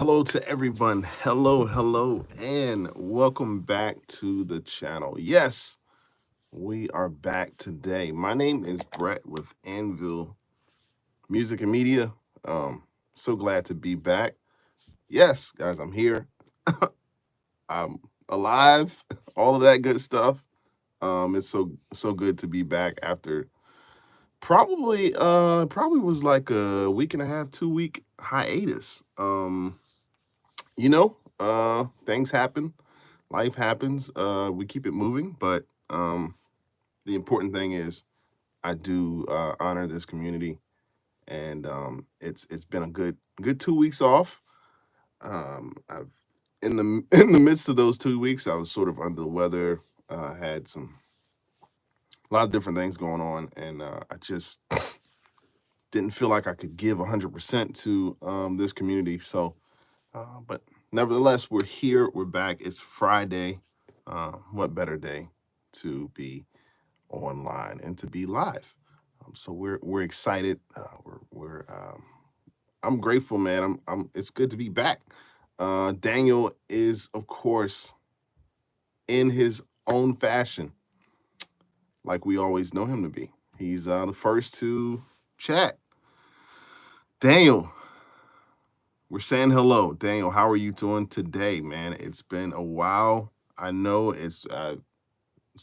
Hello to everyone. Hello, and welcome back to the channel. Yes, we are back today. My name is Brett with Anvil Music and Media. So glad to be back. Yes, guys, I'm here. I'm alive. All of that good stuff. It's so good to be back after probably was like a week and a half, 2 week hiatus. Things happen, life happens. We keep it moving, but the important thing is I do honor this community, and it's been a good 2 weeks off. I've in the in the midst of those 2 weeks, I was sort of under the weather. Had a lot of different things going on, and I just didn't feel like I could give 100% to this community. So, but nevertheless, we're here. We're back. It's Friday. What better day to be online and to be live? So we're excited. I'm grateful, man. It's good to be back. Daniel is, of course, in his own fashion, like we always know him to be. He's the first to chat. Daniel, we're saying hello. Daniel, how are you doing today, man? It's been a while. I know it's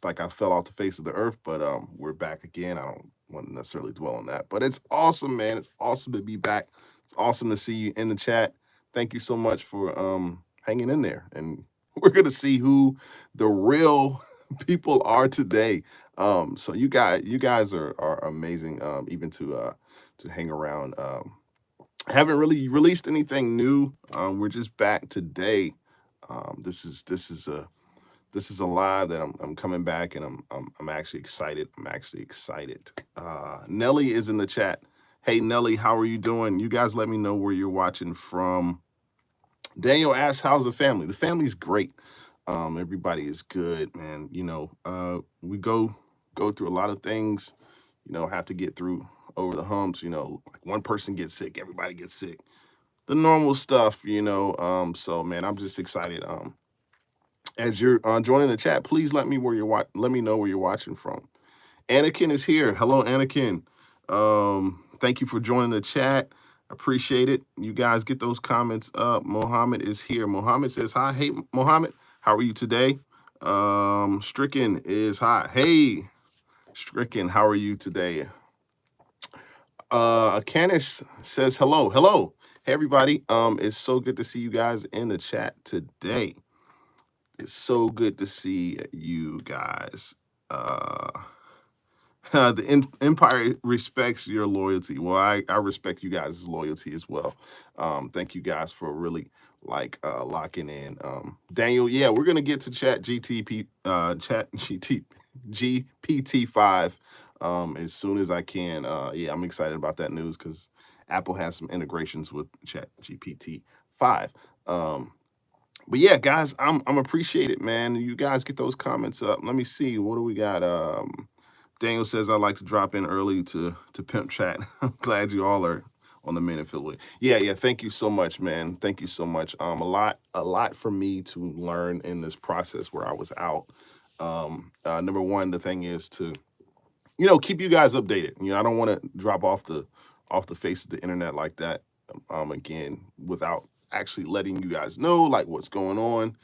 like I fell off the face of the earth, but we're back again. I don't want to necessarily dwell on that, but it's awesome, man. It's awesome to be back. It's awesome to see you in the chat. Thank you so much for hanging in there, and we're gonna see who the real people are today. So you guys are amazing. Even to hang around. Haven't really released anything new. We're just back today. This is a live that I'm coming back, and I'm actually excited. I'm actually excited. Nelly is in the chat. Hey Nelly, how are you doing? You guys let me know where you're watching from. Daniel asks, how's the family? The family's great. Everybody is good, man. We go through a lot of things, have to get through over the humps, like one person gets sick, everybody gets sick. The normal stuff. So man, I'm just excited. As you're joining the chat, please let me let me know where you're watching from. Anakin is here. Hello, Anakin. Thank you for joining the chat. Appreciate it. You guys get those comments up. Mohammed is here. Mohammed says hi. Hey, Mohammed, how are you today? Stricken is hi. Hey, Stricken, how are you today? Canish says hello. Hello. Hey, everybody. It's so good to see you guys in the chat today. It's so good to see you guys. The Empire respects your loyalty. Well, I respect you guys' loyalty as well. Thank you guys for really locking in. Daniel, yeah, we're gonna get to GPT-5 as soon as I can. Yeah, I'm excited about that news because Apple has some integrations with Chat GPT-5. But yeah, guys, I'm appreciated, man. You guys get those comments up. Let me see. What do we got? Daniel says I like to drop in early to pimp chat. I'm glad you all are on the minute affiliate. Yeah. Thank you so much, man. Thank you so much. A lot for me to learn in this process where I was out. Number one, the thing is to keep you guys updated. I don't want to drop off the face of the internet like that. Again, without actually letting you guys know like what's going on.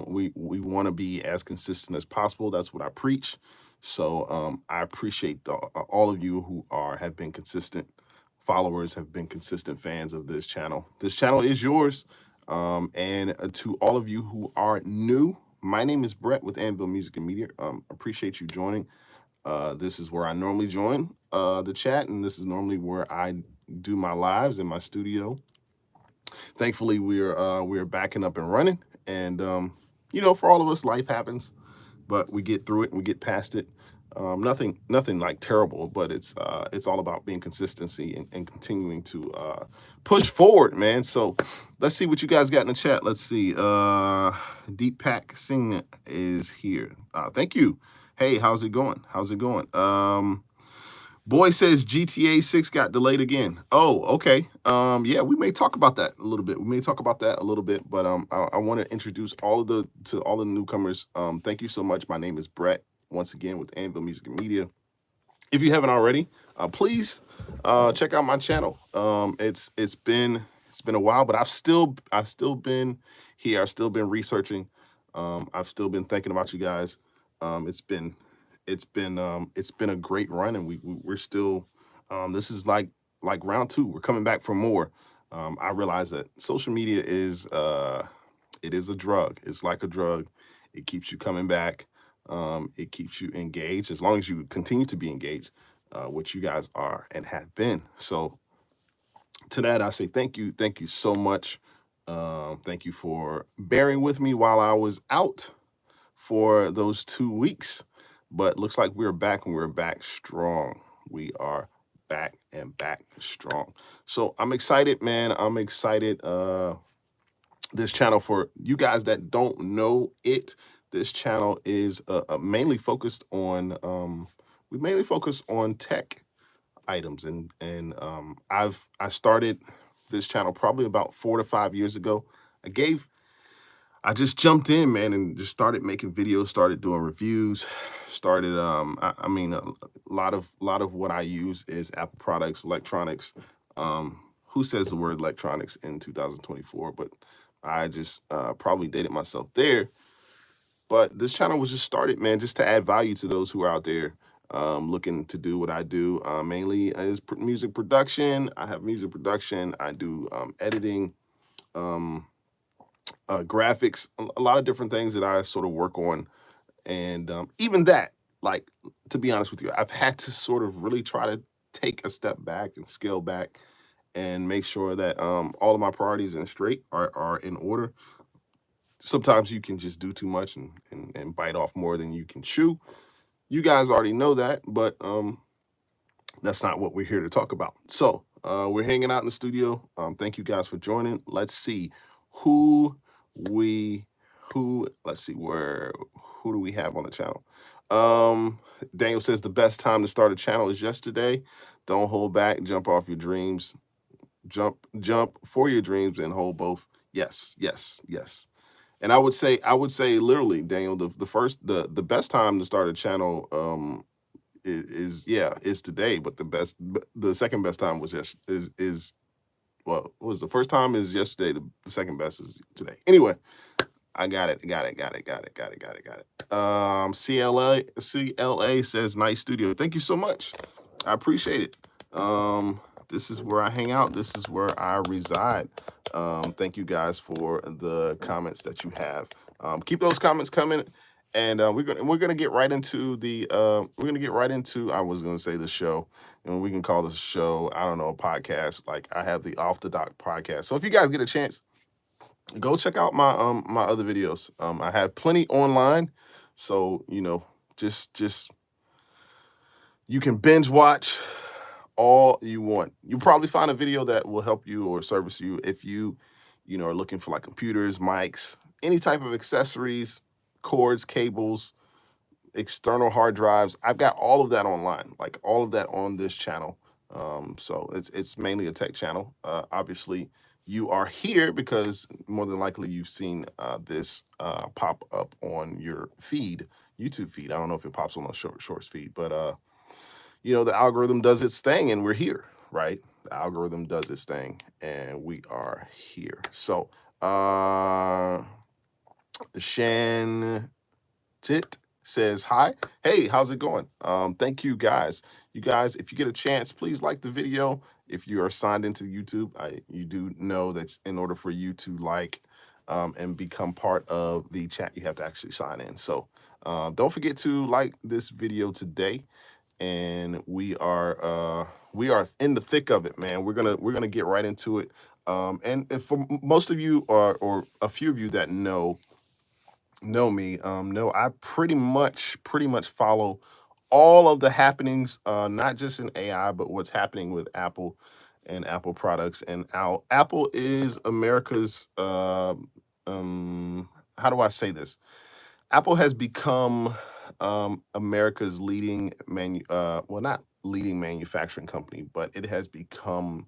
We want to be as consistent as possible. That's what I preach. So I appreciate all of you who have been consistent followers, have been consistent fans of this channel. This channel is yours. And to all of you who are new, my name is Brett with Anvil Music and Media. Appreciate you joining. This is where I normally join the chat, and this is normally where I do my lives in my studio. Thankfully, we're backing up and running, and for all of us, life happens, but we get through it and we get past it. Nothing like terrible, but it's all about being consistency and continuing to push forward, man. So let's see what you guys got in the chat. Let's see. Deepak Singh is here. Thank you. Hey, how's it going? Boy says GTA 6 got delayed again. Oh, okay. Yeah, we may talk about that a little bit. But I want to introduce all of the newcomers. Thank you so much. My name is Brett, once again with Anvil Music and Media. If you haven't already, please check out my channel. It's been a while, but I've still been here. I've still been researching. I've still been thinking about you guys. It's been a great run, and we're still. This is like round two. We're coming back for more. I realize that social media is it is a drug. It's like a drug. It keeps you coming back. It keeps you engaged as long as you continue to be engaged, which you guys are and have been. So to that, I say thank you so much. Thank you for bearing with me while I was out for those 2 weeks, but looks like we're back, and we're back strong. We are back and back strong. So I'm excited, man. I'm excited. This channel, for you guys that don't know it, this channel is mainly focused on we mainly focus on tech items, and I started this channel probably about 4 to 5 years ago. I just jumped in, man, and just started making videos, started doing reviews, started I mean a lot of what I use is Apple products, electronics. Who says the word electronics in 2024? But I just probably dated myself there. But this channel was just started, man, just to add value to those who are out there looking to do what I do. Mainly is music production. I have music production. I do editing, graphics, a lot of different things that I sort of work on. And even that, like, to be honest with you, I've had to sort of really try to take a step back and scale back and make sure that all of my priorities are in order. Sometimes you can just do too much and bite off more than you can chew. You guys already know that, but that's not what we're here to talk about. So we're hanging out in the studio. Thank you guys for joining. Let's see who let's see who do we have on the channel. Daniel says the best time to start a channel is yesterday. Don't hold back. Jump off your dreams. Jump for your dreams and hold both. Yes. And I would say literally, Daniel, the best time to start a channel is today, but the second best time was well, was the first time is yesterday, the second best is today. Anyway, I got it. CLA says nice studio. Thank you so much. I appreciate it. This is where I hang out. This is where I reside. Thank you guys for the comments that you have. Keep those comments coming, and we're gonna get right into I was gonna say the show, and we can call this show, I don't know, a podcast. Like, I have the Off the Dock podcast. So if you guys get a chance, go check out my my other videos. I have plenty online, so just you can binge watch all you want. You'll probably find a video that will help you or service you if you are looking for like computers, mics, any type of accessories, cords, cables, external hard drives. I've got all of that online, like all of that on this channel. So it's mainly a tech channel. Obviously, you are here because more than likely you've seen this pop up on your feed, YouTube feed. I don't know if it pops on a shorts feed, but the algorithm does its thing, and we're here, right? The algorithm does its thing, and we are here. So, Shan Tit says hi. Hey, how's it going? Thank you guys. You guys, if you get a chance, please like the video. If you are signed into YouTube, you do know that in order for you to like and become part of the chat, you have to actually sign in. So don't forget to like this video today. And we are in the thick of it, man. We're gonna get right into it. And if for most of you or a few of you that know me, know I pretty much follow all of the happenings, not just in AI, but what's happening with Apple and Apple products. And Apple is America's how do I say this? Apple has become America's leading well, not leading manufacturing company, but it has become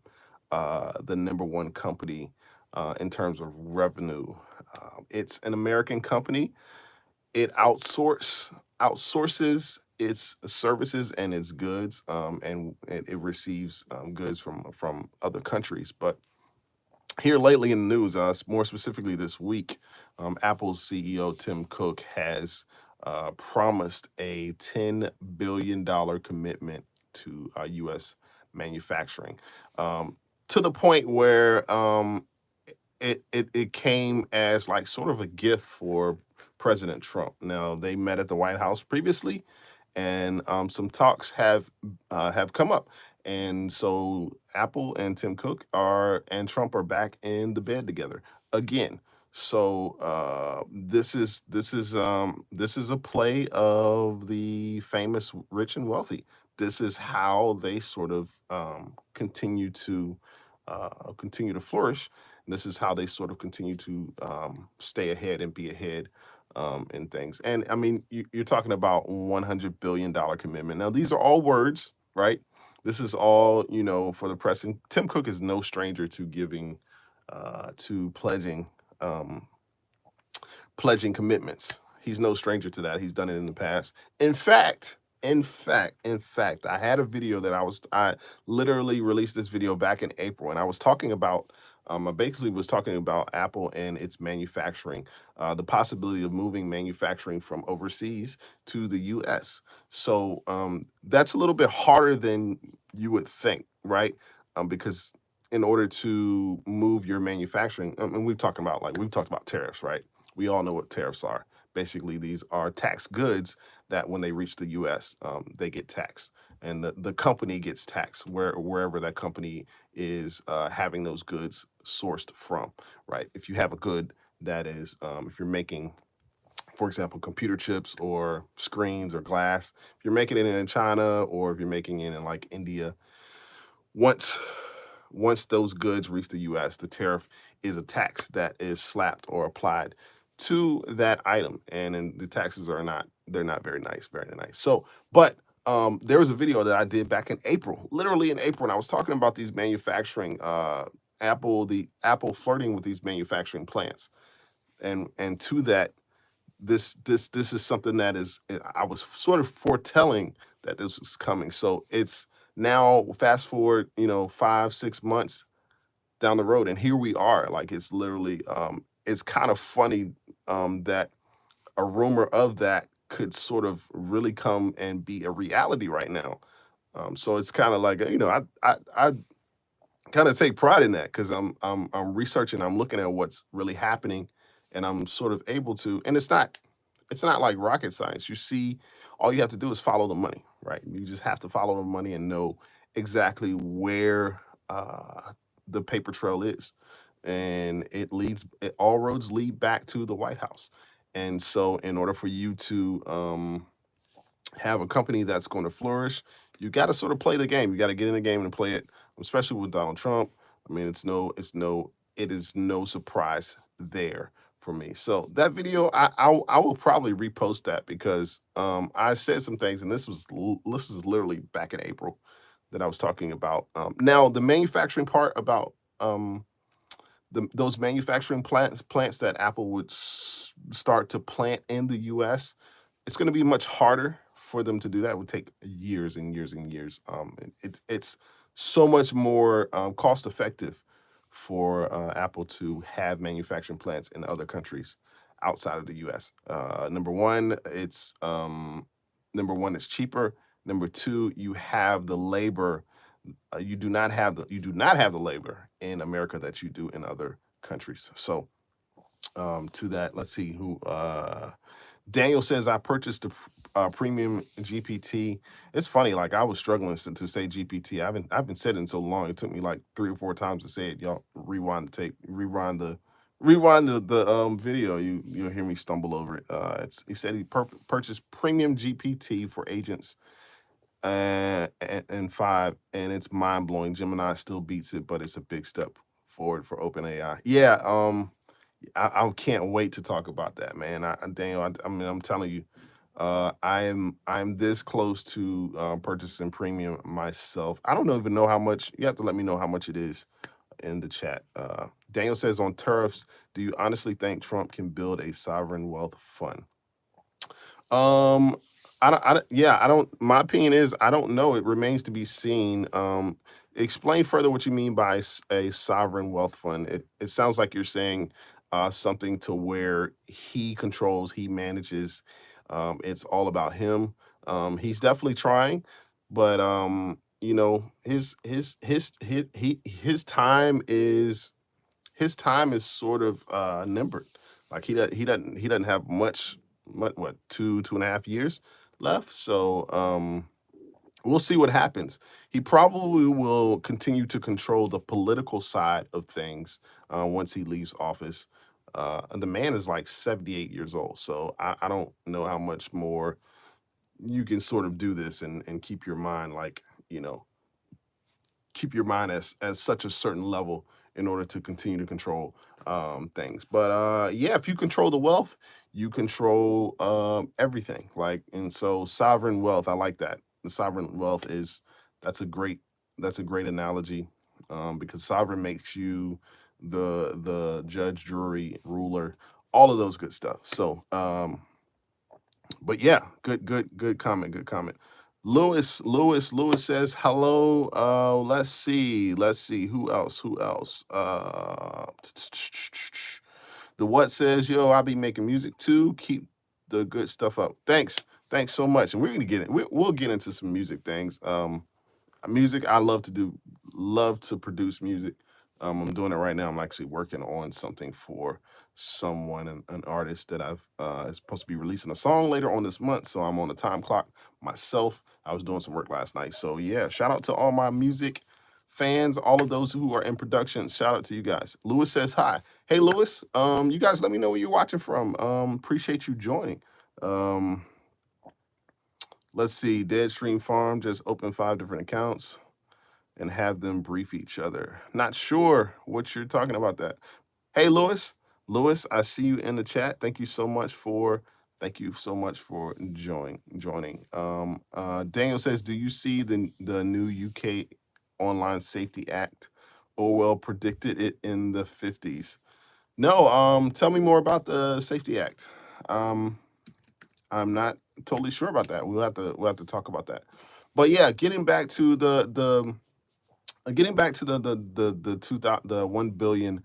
the #1 company in terms of revenue. It's an American company. It outsources its services and its goods, and it receives goods from other countries. But here lately in the news, more specifically this week, Apple's CEO Tim Cook has promised a $10 billion commitment to U.S. manufacturing, to the point where it came as like sort of a gift for President Trump. Now, they met at the White House previously, and some talks have come up. And so Apple and Tim Cook and Trump are back in the bed together again. So this is a play of the famous rich and wealthy. This is how they sort of continue to flourish. This is how they sort of continue to stay ahead and be ahead in things. And I mean, you're talking about $100 billion commitment. Now, these are all words, right? This is all, for the press. And Tim Cook is no stranger to giving, to pledging commitments. He's no stranger to that. He's done it in the past. In fact, I had a video that I literally released this video back in April, and I was talking about, I basically was talking about Apple and its manufacturing, the possibility of moving manufacturing from overseas to the US. So that's a little bit harder than you would think, right? Because in order to move your manufacturing, and we've talked about tariffs, right? We all know what tariffs are. Basically, these are tax goods that when they reach the U.S., they get taxed, and the company gets taxed wherever that company is having those goods sourced from, right? If you have a good that is, if you're making, for example, computer chips or screens or glass, if you're making it in China or if you're making it in like India, once those goods reach the U.S., the tariff is a tax that is slapped or applied to that item, and then the taxes they're not very nice. So, but there was a video that I did back in April, literally in April, and I was talking about these manufacturing, Apple flirting with these manufacturing plants, and to that, this is something that is, I was sort of foretelling that this was coming. So it's now fast forward, 5-6 months down the road, and here we are. Like, it's literally, it's kind of funny that a rumor of that could sort of really come and be a reality right now. So it's kind of like, I kind of take pride in that, because I'm researching, I'm looking at what's really happening, and I'm sort of able to. And it's not like rocket science. You see, all you have to do is follow the money, right? You just have to follow the money and know exactly where the paper trail is, and all roads lead back to the White House. And so, in order for you to have a company that's going to flourish, you got to sort of play the game. You got to get in the game and play it, especially with Donald Trump. I mean, it is no surprise there for me. So that video, I will probably repost that, because I said some things, and this was literally back in April that I was talking about. Now, the manufacturing part about those manufacturing plants that Apple would start to plant in the U.S., it's going to be much harder for them to do that. It would take years and years and years. It's so much more cost effective for Apple to have manufacturing plants in other countries outside of the U.S. Number one, it's cheaper. Number two, you have the labor. You do not have the labor in America that you do in other countries. So to that, let's see who. Daniel says, I purchased a premium GPT. It's funny, like, I was struggling to say GPT. I've been saying it so long. It took me like 3 or 4 times to say it. Y'all rewind the tape, rewind the video. You'll hear me stumble over it. He said he purchased premium GPT for agents and 5, and it's mind blowing. Gemini still beats it, but it's a big step forward for OpenAI. Yeah, I can't wait to talk about that, man. Daniel, I mean, I'm telling you, I'm this close to purchasing premium myself. I don't even know how much. You have to let me know how much it is in the chat. Daniel says on tariffs, do you honestly think Trump can build a sovereign wealth fund? Um, yeah, I don't. My opinion is I don't know. It remains to be seen. Explain further what you mean by a sovereign wealth fund. It sounds like you're saying something to where he controls, he manages. It's all about him. He's definitely trying, but you know, his time is sort of numbered. Like he doesn't have much, what, 2.5 years left. So we'll see what happens. He probably will continue to control the political side of things once he leaves office. And the man is like 78 years old, so I don't know how much more you can sort of do this and keep your mind, like, you know, keep your mind as such a certain level in order to continue to control things. But yeah, if you control the wealth, you control everything. Like, and so sovereign wealth, I like that. The sovereign wealth is that's a great analogy, because sovereign makes you the judge, jury, ruler, all of those good stuff. So but yeah, good comment, good comment. Lewis says hello. Let's see, who else. The what says, yo, I'll be making music too. Keep the good stuff up. Thanks so much. And we're gonna get it. We'll get into some music things. Music, I love to produce music. I'm doing it right now. I'm actually working on something for someone, an artist that I've is supposed to be releasing a song later on this month. So I'm on the time clock myself. I was doing some work last night. So yeah, shout out to all my music fans, all of those who are in production. Shout out to you guys. Lewis says hi. Hey Lewis, you guys let me know where you're watching from. Appreciate you joining. Let's see, Deadstream Farm just opened 5 different accounts and have them brief each other. Not sure what you're talking about that. Hey, Lewis. Lewis, I see you in the chat. Thank you so much for joining. Daniel says, do you see the new UK Online Safety Act? Orwell predicted it in the 50s. No, tell me more about the Safety Act. I'm not totally sure about that. We'll have to talk about that. But yeah, getting back to the $1 billion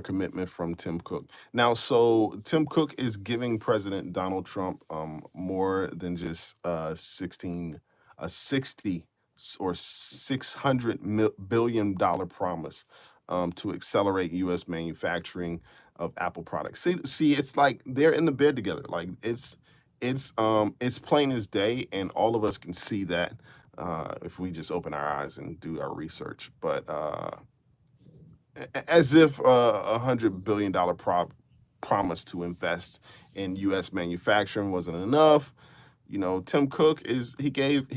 commitment from Tim Cook. Now, so Tim Cook is giving President Donald Trump more than just 60 or $600 billion plaus to accelerate U.S. manufacturing of Apple products. See, it's like they're in the bed together. Like it's plain as day, and all of us can see that if we just open our eyes and do our research. But as if $100 billion promise to invest in U.S. manufacturing wasn't enough, you know, Tim Cook he gave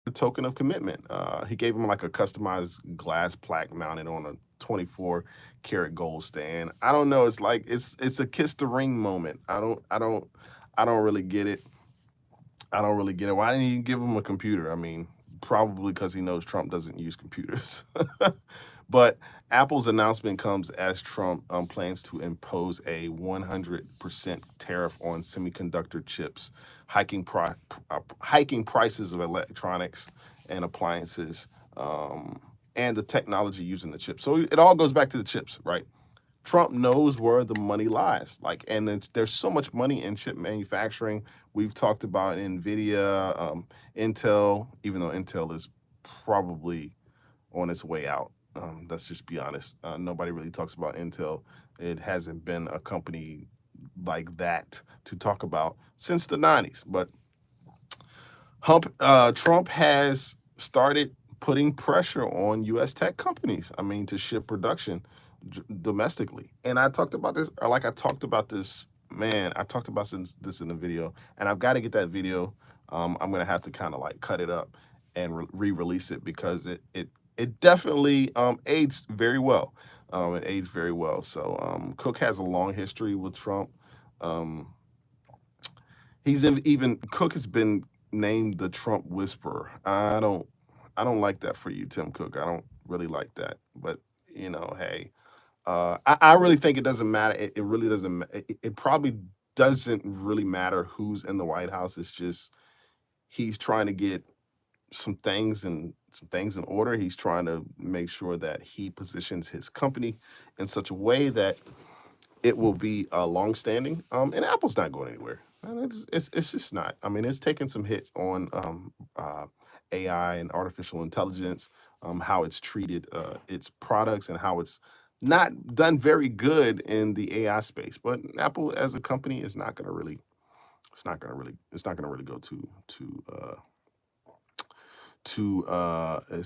a token of commitment. He gave him like a customized glass plaque mounted on a 24 karat gold stand. I don't know. It's like it's a kiss the ring moment. I don't really get it. Why didn't he give him a computer? I mean, probably because he knows Trump doesn't use computers. But Apple's announcement comes as Trump plans to impose a 100% tariff on semiconductor chips, hiking prices of electronics and appliances, and the technology using the chips. So it all goes back to the chips, right? Trump knows where the money lies. Like, and then there's so much money in chip manufacturing. We've talked about NVIDIA, Intel, even though Intel is probably on its way out. Let's just be honest. Nobody really talks about Intel. It hasn't been a company like that to talk about since the 90s. But Trump has started putting pressure on U.S. tech companies, I mean, to ship production domestically. And I talked about this, I talked about this in the video, and I've got to get that video. I'm going to have to kind of like cut it up and re-release it because it definitely aged very well. It aged very well. So Cook has a long history with Trump. Even Cook has been named the Trump whisperer. I don't like that for you, Tim Cook. I don't really like that. But hey, I really think it doesn't matter. It really doesn't. It probably doesn't really matter who's in the White House. It's just he's trying to get some things in order. He's trying to make sure that he positions his company in such a way that it will be long-standing. And Apple's not going anywhere. And it's just not. I mean, it's taken some hits on AI and artificial intelligence, how it's treated its products, and how it's not done very good in the AI space. But Apple, as a company, is not going to really. It's not going to really go it's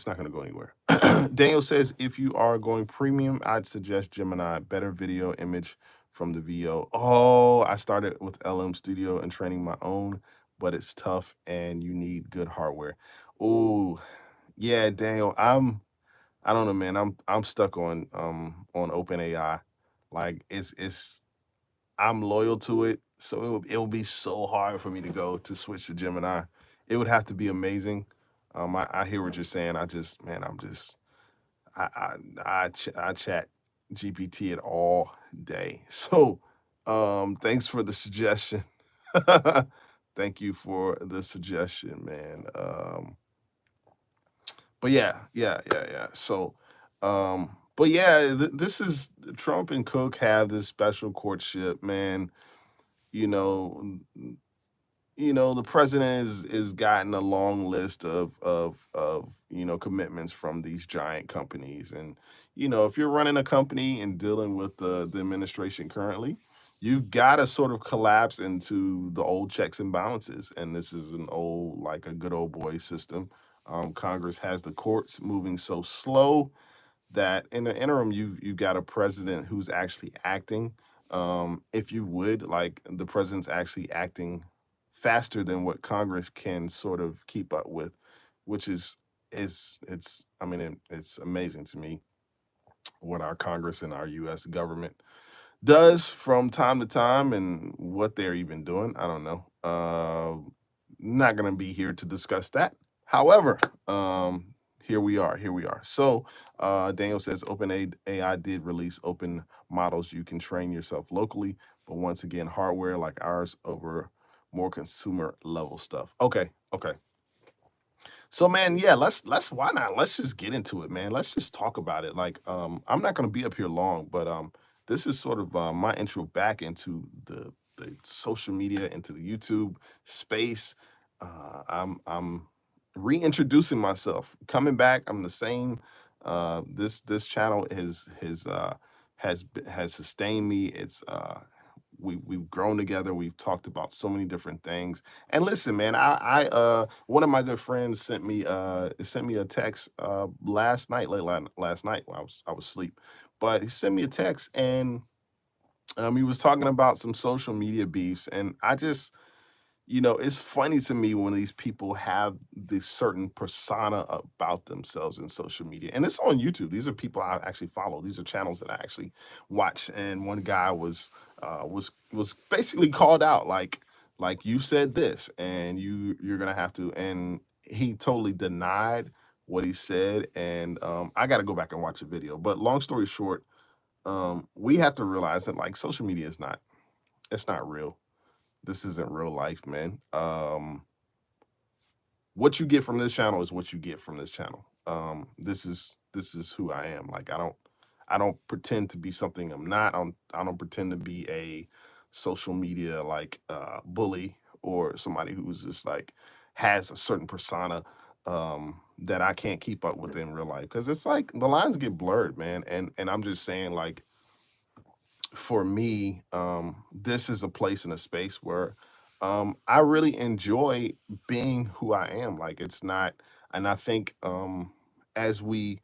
not going to go anywhere. Daniel says, if you are going premium, I'd suggest Gemini. Better video image from the VO. Oh, I started with LM Studio and training my own, but it's tough and you need good hardware. Oh, yeah, Daniel. I don't know, man. I'm stuck on OpenAI. Like I'm loyal to it, so it will be so hard for me to go to switch to Gemini. It would have to be amazing. I hear what you're saying. I chat GPT it all day. So, thanks for the suggestion. Thank you for the suggestion, man. But yeah. So, but yeah, this is Trump and Cook have this special courtship, man. You know, the president is gotten a long list of commitments from these giant companies. And if you're running a company and dealing with the administration currently, you've got to sort of collapse into the old checks and balances. And this is like a good old boy system. Congress has the courts moving so slow that in the interim you got a president who's actually acting. If you would, like, the president's actually acting faster than what Congress can sort of keep up with, which it's I mean it's amazing to me what our Congress and our US government does from time to time and what they're even doing. I don't know. Not going to be here to discuss that. However, here we are. So, Daniel says OpenAI did release open models you can train yourself locally, but once again, hardware like ours over more consumer level stuff. Okay. So, man, yeah, let's why not? Let's just get into it, man. Let's just talk about it. Like, I'm not gonna be up here long, but this is sort of my intro back into the social media, into the YouTube space. I'm reintroducing myself, coming back. I'm the same. This channel has sustained me. It's we've grown together. We've talked about so many different things. And listen, man, I one of my good friends sent me a text last night, last night when I was asleep. But he sent me a text, and he was talking about some social media beefs, and I just, it's funny to me when these people have this certain persona about themselves in social media. And it's on YouTube. These are people I actually follow. These are channels that I actually watch. And one guy was basically called out, like you said this, and you're gonna have to. And he totally denied what he said. And I got to go back and watch the video. But long story short, we have to realize that, like, social media it's not real. This isn't real life, man. What you get from this channel is what you get from this channel. This is who I am. Like, I don't pretend to be something I'm not. I don't pretend to be a social media, like, bully, or somebody who's just like has a certain persona that I can't keep up with in real life, because it's like the lines get blurred, man. And I'm just saying, like, for me, this is a place and a space where I really enjoy being who I am. Like, it's not, and I think as we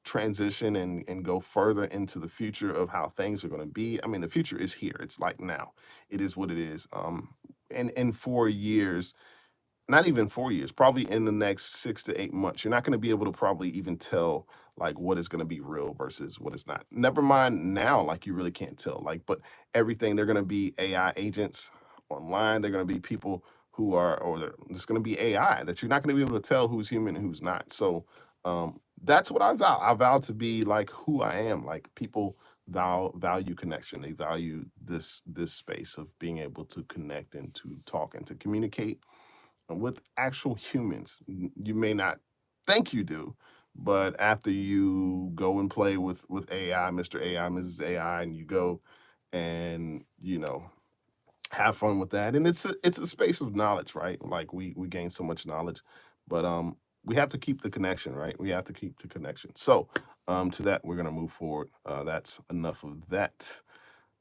transition and go further into the future of how things are going to be. I mean, the future is here. It's like now. It is what it is. In 4 years, not even 4 years, probably in the next 6 to 8 months, you're not going to be able to probably even tell like what is going to be real versus what is not. Never mind now, like you really can't tell. Like, but everything, they're going to be AI agents online. They're going to be people who are, or there's going to be AI that you're not going to be able to tell who's human and who's not. So that's what I vow. I vow to be like who I am. Like people value connection. They value this space of being able to connect and to talk and to communicate with actual humans. You may not think you do, but after you go and play with AI, Mr. AI, Mrs. AI, and you go and have fun with that, and it's a space of knowledge, right? Like we gain so much knowledge, but we have to keep the connection, right? We have to keep the connection. So to that, we're gonna move forward. That's enough of that.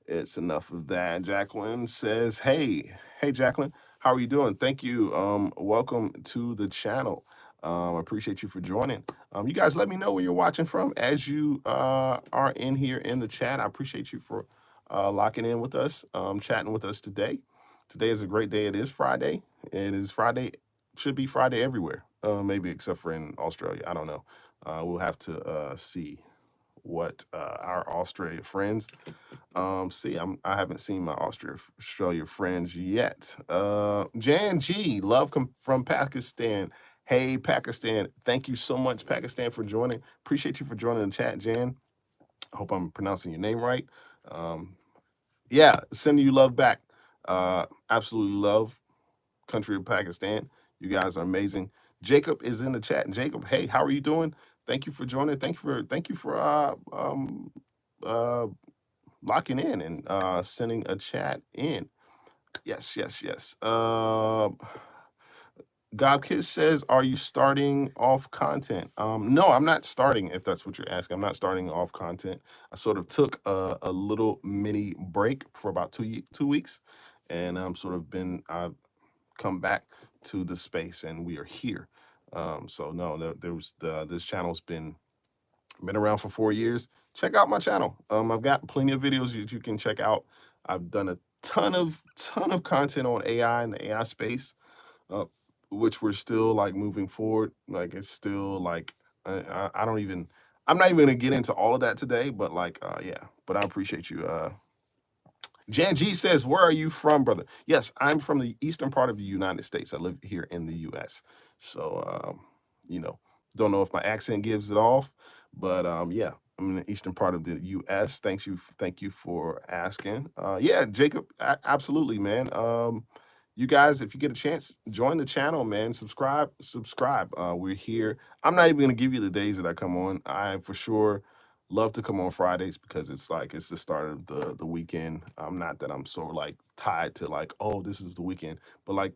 It's enough of that. Jacqueline says, hey, Jacqueline, how are you doing? Thank you. Welcome to the channel. I appreciate you for joining. You guys let me know where you're watching from as you are in here in the chat. I appreciate you for locking in with us, chatting with us today. Today is a great day. It is Friday. It is Friday. Should be Friday everywhere, maybe except for in Australia. I don't know. We'll have to see what our Australia friends see. I haven't seen my Australia friends yet. Jan G, love from Pakistan. Hey Pakistan, thank you so much Pakistan for joining. Appreciate you for joining the chat, Jan. I hope I'm pronouncing your name right. Yeah, sending you love back. Absolutely love country of Pakistan. You guys are amazing. Jacob is in the chat. Jacob, hey, how are you doing? Thank you for joining. Thank you for locking in and sending a chat in. Yes. Gobkiss says, are you starting off content? No, I'm not starting, if that's what you're asking. I'm not starting off content. I sort of took a little mini break for about 2 weeks, and I've come back to the space, and we are here. So no, this channel's been around for 4 years. Check out my channel. I've got plenty of videos that you can check out. I've done a ton of content on AI and the AI space, which we're still like moving forward. Like it's still like I don't even. I'm not even gonna get into all of that today, but like yeah. But I appreciate you. Jan G says, where are you from, brother? Yes, I'm from the eastern part of the United States. I live here in the US. So, don't know if my accent gives it off, but yeah, I'm in the eastern part of the US. Thank you for asking. Yeah, Jacob, absolutely, man. You guys, if you get a chance, join the channel, man. Subscribe. We're here. I'm not even gonna give you the days that I come on. I for sure love to come on Fridays because it's the start of the weekend. Not that I'm so like tied to like, oh, this is the weekend, but like,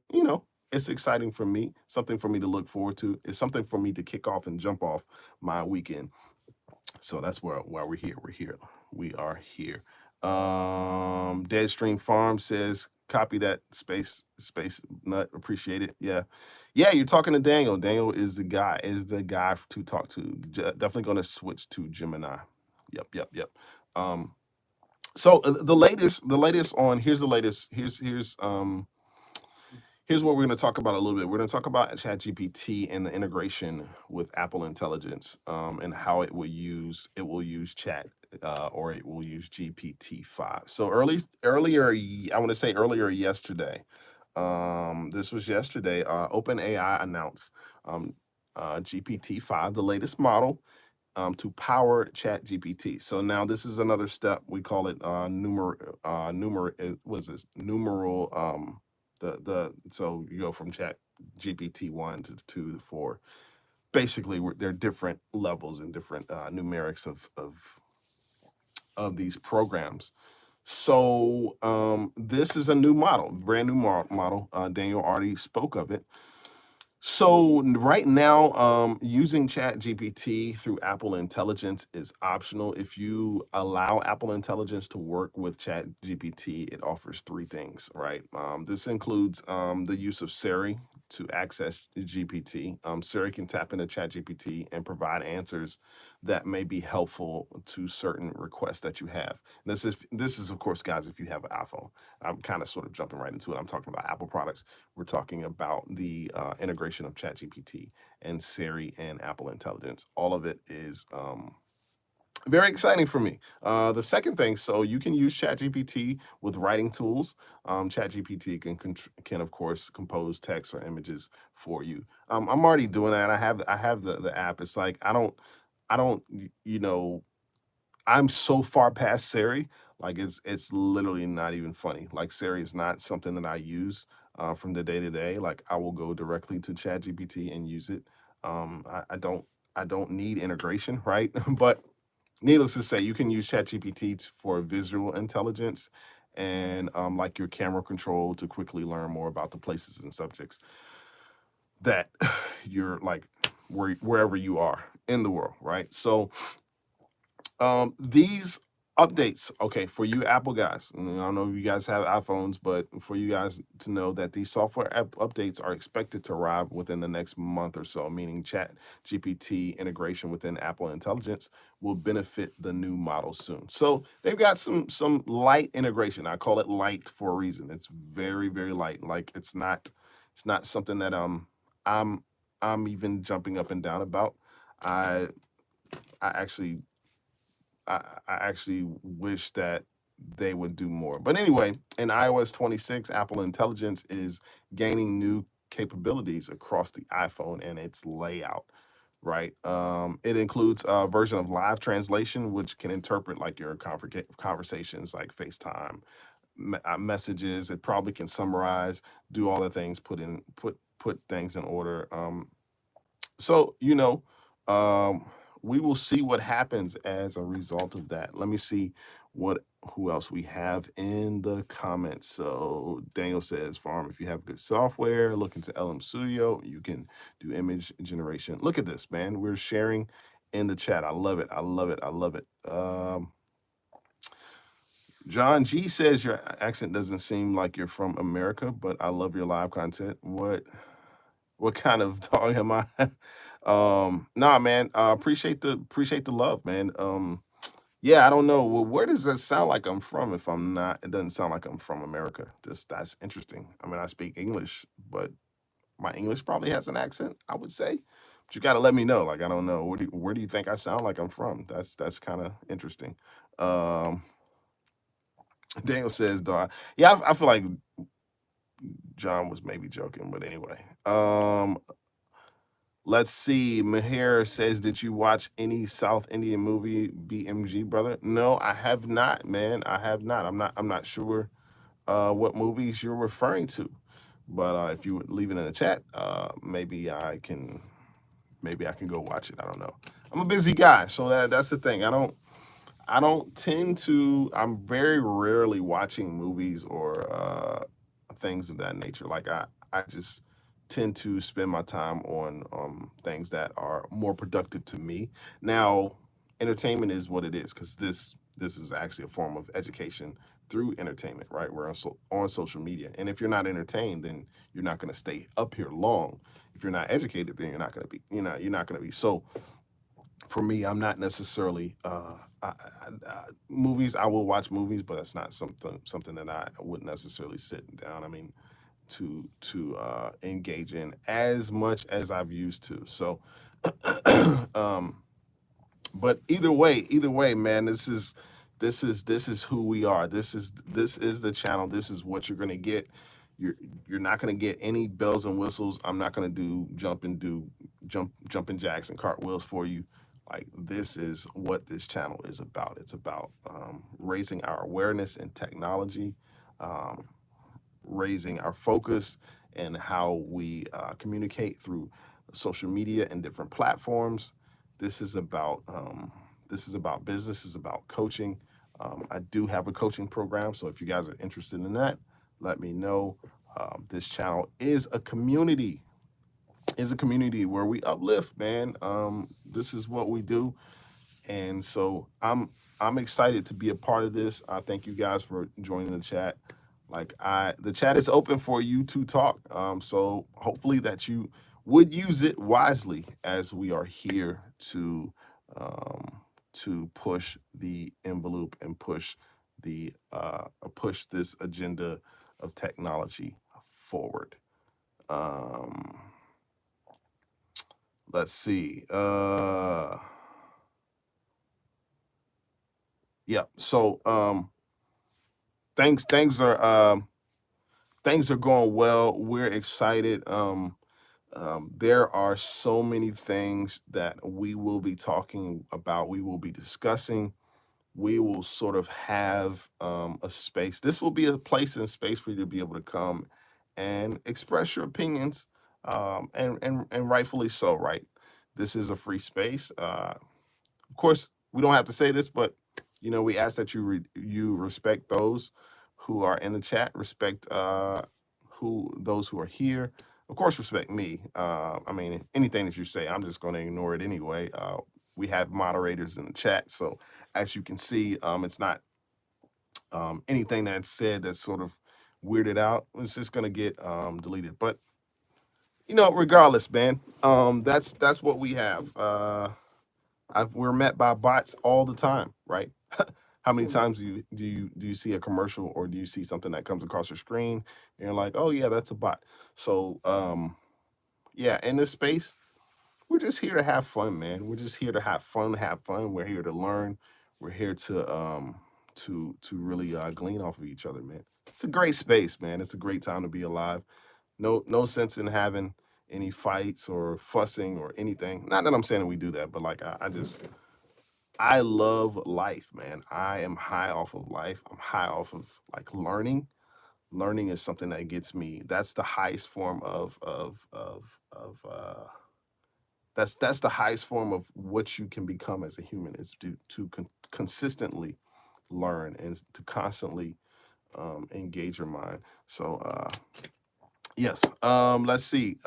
it's exciting for me, something for me to look forward to. It's something for me to kick off and jump off my weekend. So that's why we're here. We are here. Deadstream Farm says, copy that space nut. Appreciate it. Yeah. You're talking to Daniel. Daniel is the guy to talk to. Definitely going to switch to Gemini. Yep. So the latest on here's the latest. Here's what we're going to talk about a little bit. We're going to talk about ChatGPT and the integration with Apple Intelligence, and how it will use Chat or it will use GPT-5. So earlier, I want to say earlier yesterday. This was yesterday. OpenAI announced GPT-5, the latest model, to power ChatGPT. So now this is another step. We call it numeral. So you go from Chat GPT 1 to 2 to 4. Basically, they're different levels and different numerics of these programs. So this is a new model, brand new model. Daniel already spoke of it. So right now, using ChatGPT through Apple Intelligence is optional. If you allow Apple Intelligence to work with ChatGPT, it offers 3 things, right? This includes the use of Siri, to access GPT. Siri can tap into ChatGPT and provide answers that may be helpful to certain requests that you have. This is of course, guys, if you have an iPhone. I'm kind of sort of jumping right into it. I'm talking about Apple products. We're talking about the integration of ChatGPT and Siri and Apple Intelligence. All of it is very exciting for me. The second thing, so you can use ChatGPT with writing tools. ChatGPT can of course compose text or images for you. I'm already doing that. I have the app. It's like I don't you know I'm so far past Siri. Like it's literally not even funny. Like Siri is not something that I use from the day to day. Like I will go directly to ChatGPT and use it. I don't need integration, right? But needless to say, you can use ChatGPT for visual intelligence and like your camera control to quickly learn more about the places and subjects that you're like wherever you are in the world, right? So these updates, okay, for you Apple guys, and I don't know if you guys have iPhones, but for you guys to know that these software updates are expected to arrive within the next month or so, meaning Chat GPT integration within Apple Intelligence will benefit the new model soon. So they've got some light integration. I call it light for a reason. It's very, very light. Like it's not something that I'm even jumping up and down about. I actually I actually wish that they would do more. But anyway, in iOS 26, Apple Intelligence is gaining new capabilities across the iPhone and its layout, right? It includes a version of live translation, which can interpret like your conversations like FaceTime, messages. It probably can summarize, do all the things, put things in order. So, we will see what happens as a result of that. Let me see who else we have in the comments. So Daniel says, Farm, if you have good software, look into LM Studio, you can do image generation. Look at this, man. We're sharing in the chat. I love it. I love it. I love it. John G says your accent doesn't seem like you're from America, but I love your live content. What kind of dog am I? Nah, man. Appreciate the love, man. Yeah, I don't know. Well, where does that sound like I'm from? If I'm not, it doesn't sound like I'm from America. That's interesting. I mean, I speak English, but my English probably has an accent, I would say. But you got to let me know. Like, I don't know. Where do you think I sound like I'm from? That's kind of interesting. Um, Daniel says, "Dog." Yeah, I feel like John was maybe joking, but anyway. Let's see. Meher says, "Did you watch any South Indian movie, BMG brother?" No, I have not, man. I have not. I'm not sure what movies you're referring to, but if you would leave it in the chat, maybe I can go watch it. I don't know. I'm a busy guy, so that's the thing. I don't tend to. I'm very rarely watching movies or things of that nature. Like I just tend to spend my time on things that are more productive to me. Now, entertainment is what it is because this is actually a form of education through entertainment, right? We're on social media, and if you're not entertained, then you're not going to stay up here long. If you're not educated, then you're not going to be. You're not going to be. So for me, I'm not necessarily movies. I will watch movies, but that's not something that I would necessarily sit down. I mean, to engage in as much as I've used to. So, but either way, man, this is who we are. This is the channel. This is what you're gonna get. You're not gonna get any bells and whistles. I'm not gonna do jumping jacks and cartwheels for you. Like this is what this channel is about. It's about raising our awareness in technology, um, raising our focus and how we communicate through social media and different platforms. This is about business. This is about coaching. I do have a coaching program, so if you guys are interested in that, let me know. This channel is a community. Is a community where we uplift, man. This is what we do, and so I'm excited to be a part of this. I thank you guys for joining the chat. Like the chat is open for you to talk. So hopefully that you would use it wisely, as we are here to push the envelope and push this agenda of technology forward. Let's see. Yeah. So things are going well. We're excited. There are so many things that we will be talking about. We will be discussing. We will sort of have a space. This will be a place and space for you to be able to come and express your opinions, and rightfully so. Right, this is a free space. Of course, we don't have to say this, but we ask that you respect those who are in the chat, respect those who are here. Of course, respect me. I mean, anything that you say, I'm just going to ignore it anyway. We have moderators in the chat, so as you can see, it's not anything that's said that's sort of weirded out. It's just going to get deleted. But regardless, man, that's what we have. We're met by bots all the time, right? How many times do you see a commercial, or do you see something that comes across your screen and you're like, oh yeah, that's a bot? So yeah, in this space, we're just here to have fun, man. We're just here to have fun. We're here to learn. We're here to really glean off of each other, man. It's a great space, man. It's a great time to be alive. No sense in having any fights or fussing or anything. Not that I'm saying that we do that, but like I love life, man. I am high off of life. I'm high off of like learning. Learning is something that gets me. That's the highest form of that's the highest form of what you can become as a human, is to consistently learn and to constantly engage your mind. So yes, let's see.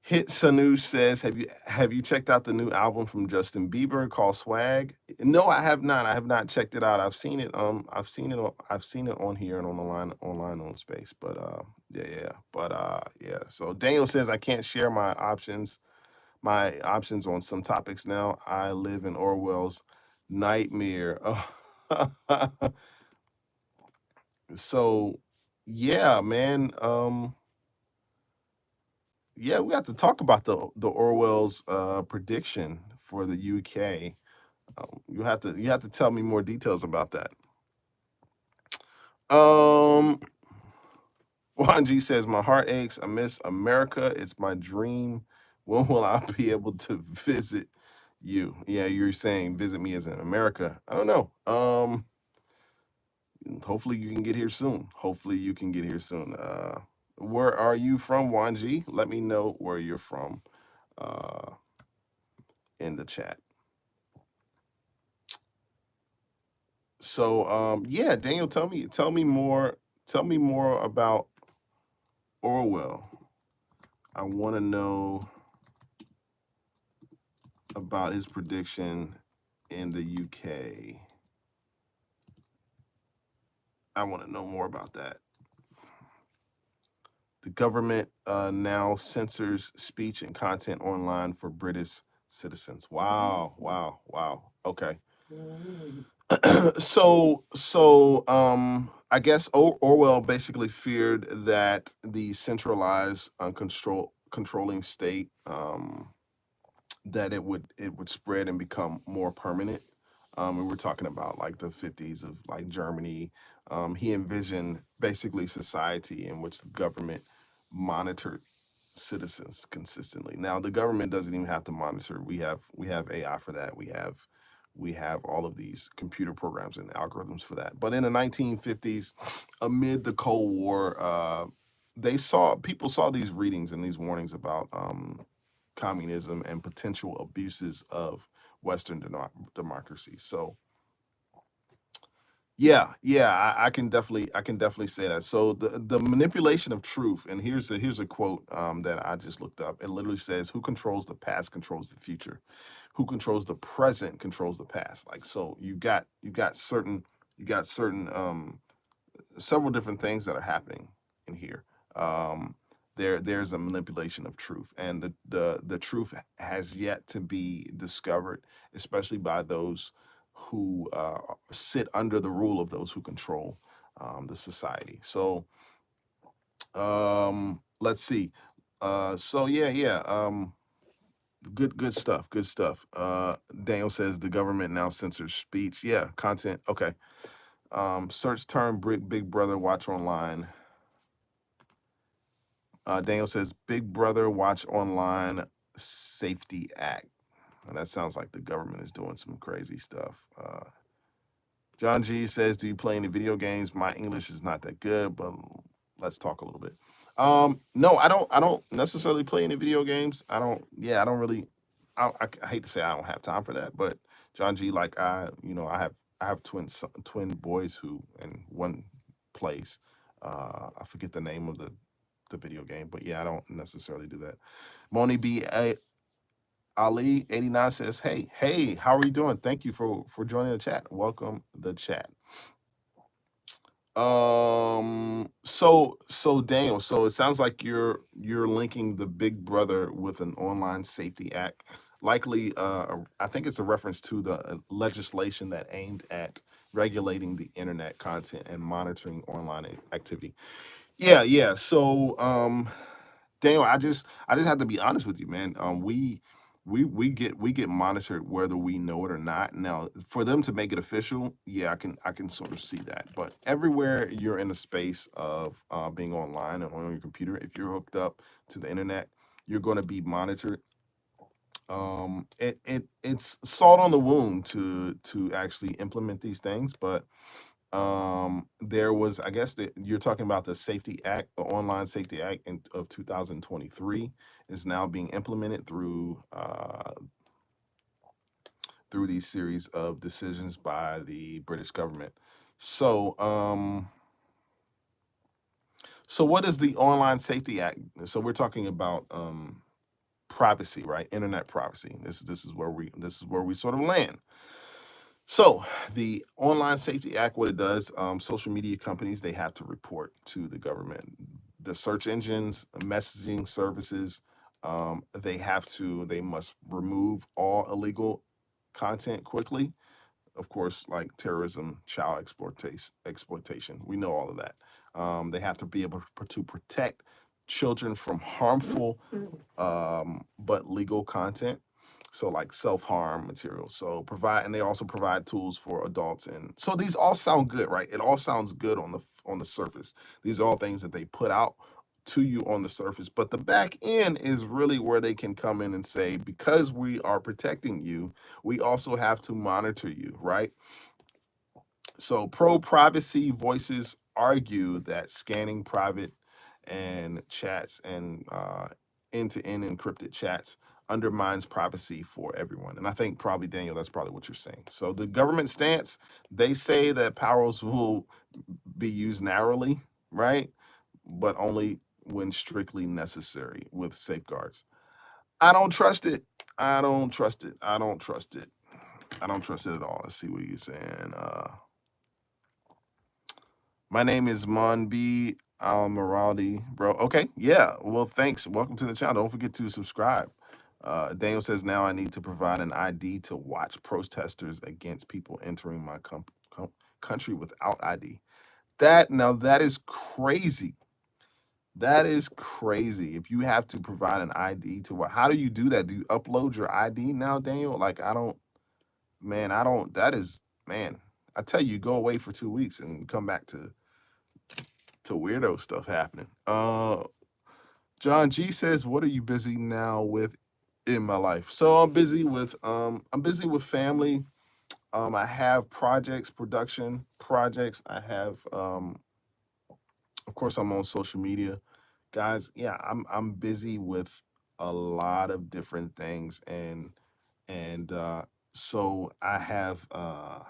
Hit Sanu says, have you checked out the new album from Justin Bieber called Swag? No, I have not. I have not checked it out. I've seen it. I've seen it on here and online on Space. But yeah. But yeah. So Daniel says, I can't share my options on some topics now. I live in Orwell's nightmare. So yeah, man. Yeah, we have to talk about the Orwell's prediction for the UK. You have to tell me more details about that. Juan G says, my heart aches. I miss America. It's my dream. When will I be able to visit you? Yeah, you're saying visit me as in America. I don't know. Hopefully you can get here soon. Where are you from, Juan G? Let me know where you're from in the chat. So yeah, Daniel, tell me more about Orwell. I want to know about his prediction in the UK. I want to know more about that. The government now censors speech and content online for British citizens. Wow. Okay. So I guess Orwell basically feared that the centralized controlling state, that it would spread and become more permanent. And we're talking about like the 50s of like Germany. He envisioned basically society in which the government monitored citizens consistently. Now the government doesn't even have to monitor. We have AI for that. We have all of these computer programs and algorithms for that. But in the 1950s, amid the Cold War, people saw these readings and these warnings about communism and potential abuses of Western democracy. So yeah, I can definitely say that. So the manipulation of truth, and here's a quote that I just looked up. It literally says, "Who controls the past controls the future. Who controls the present controls the past." Like, so you got certain several different things that are happening in here. There's a manipulation of truth, and the truth has yet to be discovered, especially by those who sit under the rule of those who control the society. So let's see. So yeah. Good stuff. Good stuff. Daniel says the government now censors speech. Yeah, content. Okay. Search term Big Brother watch online. Daniel says Big Brother watch online safety act. And that sounds like the government is doing some crazy stuff. John G says, do you play any video games? My English is not that good, but let's talk a little bit. No, I don't necessarily play any video games. I don't really, I hate to say I don't have time for that, but John G, like I have twin boys who, and one plays, I forget the name of the video game, but yeah, I don't necessarily do that. Moni B. Ali 89 says, hey, how are you doing? Thank you for joining the chat. Welcome the chat. So Daniel, so it sounds like you're linking the Big Brother with an online safety act. Likely, I think it's a reference to the legislation that aimed at regulating the internet content and monitoring online activity. Yeah. So, Daniel, I just have to be honest with you, man. We get monitored whether we know it or not. Now, for them to make it official, yeah, I can sort of see that. But everywhere you're in a space of being online and on your computer, if you're hooked up to the internet, you're going to be monitored. It's salt on the wound to actually implement these things, but there was, I guess that you're talking about the Safety Act, the Online Safety Act of 2023 is now being implemented through these series of decisions by the British government. So so what is the Online Safety Act? So we're talking about privacy, right? Internet privacy. This is where we sort of land. So the Online Safety Act, what it does, social media companies, they have to report to the government. The search engines, messaging services, they must remove all illegal content quickly. Of course, like terrorism, child exploitation. We know all of that. They have to be able to protect children from harmful but legal content. So like self-harm material. So they also provide tools for adults. And so these all sound good, right? It all sounds good on the surface. These are all things that they put out to you on the surface, but the back end is really where they can come in and say, because we are protecting you, we also have to monitor you, right? So pro-privacy voices argue that scanning private and chats and end-to-end encrypted chats undermines privacy for everyone. And I think probably, Daniel, that's probably what you're saying. So the government stance, they say that powers will be used narrowly, right? But only when strictly necessary with safeguards. I don't trust it. I don't trust it. I don't trust it. I don't trust it at all. Let's see what you're saying. My name is Monb Almiraldi, bro. Okay, yeah. Well, thanks. Welcome to the channel. Don't forget to subscribe. Daniel says, now I need to provide an ID to watch protesters against people entering my country without ID. That is crazy. That is crazy. If you have to provide an ID to what? How do you do that? Do you upload your ID now, Daniel? Like, that is, man, I tell you, go away for 2 weeks and come back to weirdo stuff happening. John G says, what are you busy now with in my life? So I'm busy with family. I have production projects. I have of course I'm on social media. Guys, yeah, I'm busy with a lot of different things, and so I have an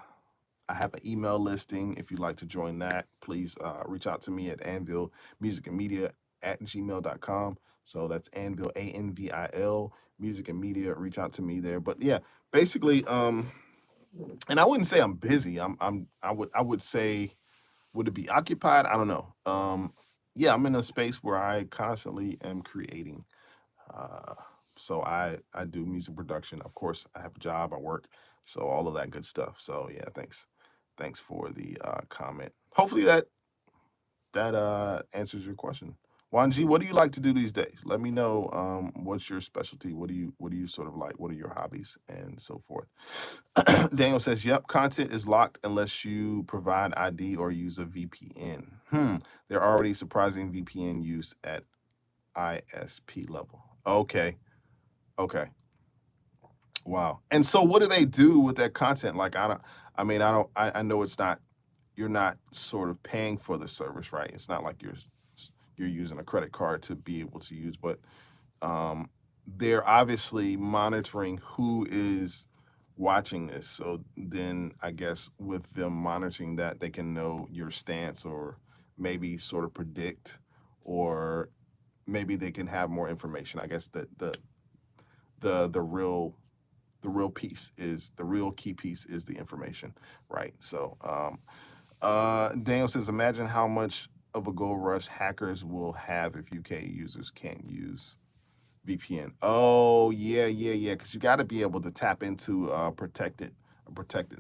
email listing. If you'd like to join that, please reach out to me at anvillmusicmedia at gmail.com. So that's Anvil, ANVIL, music and media. Reach out to me there. But yeah, basically, and I wouldn't say I'm busy. I would say Would it be occupied? I don't know. Yeah, I'm in a space where I constantly am creating. Uh, so I do music production. Of course, I have a job, I work, so all of that good stuff. So yeah, thanks for the comment. Hopefully that answers your question. Wanji, what do you like to do these days? Let me know. What's your specialty? What do you sort of like? What are your hobbies and so forth? Daniel says, "Yep, content is locked unless you provide ID or use a VPN. There are already surprising VPN use at ISP level. Okay, okay, wow. And so, what do they do with that content? Like, I don't. I mean, I don't. I know it's not. You're not sort of paying for the service, right? It's not like you're using a credit card to be able to use, but um, they're obviously monitoring who is watching this. So then I guess with them monitoring that, they can know your stance or maybe sort of predict, or maybe they can have more information. I guess that the real piece is the real key piece is the information, right? So Daniel says, imagine how much of a gold rush hackers will have if UK users can't use VPN. Oh yeah. Because you got to be able to tap into a protected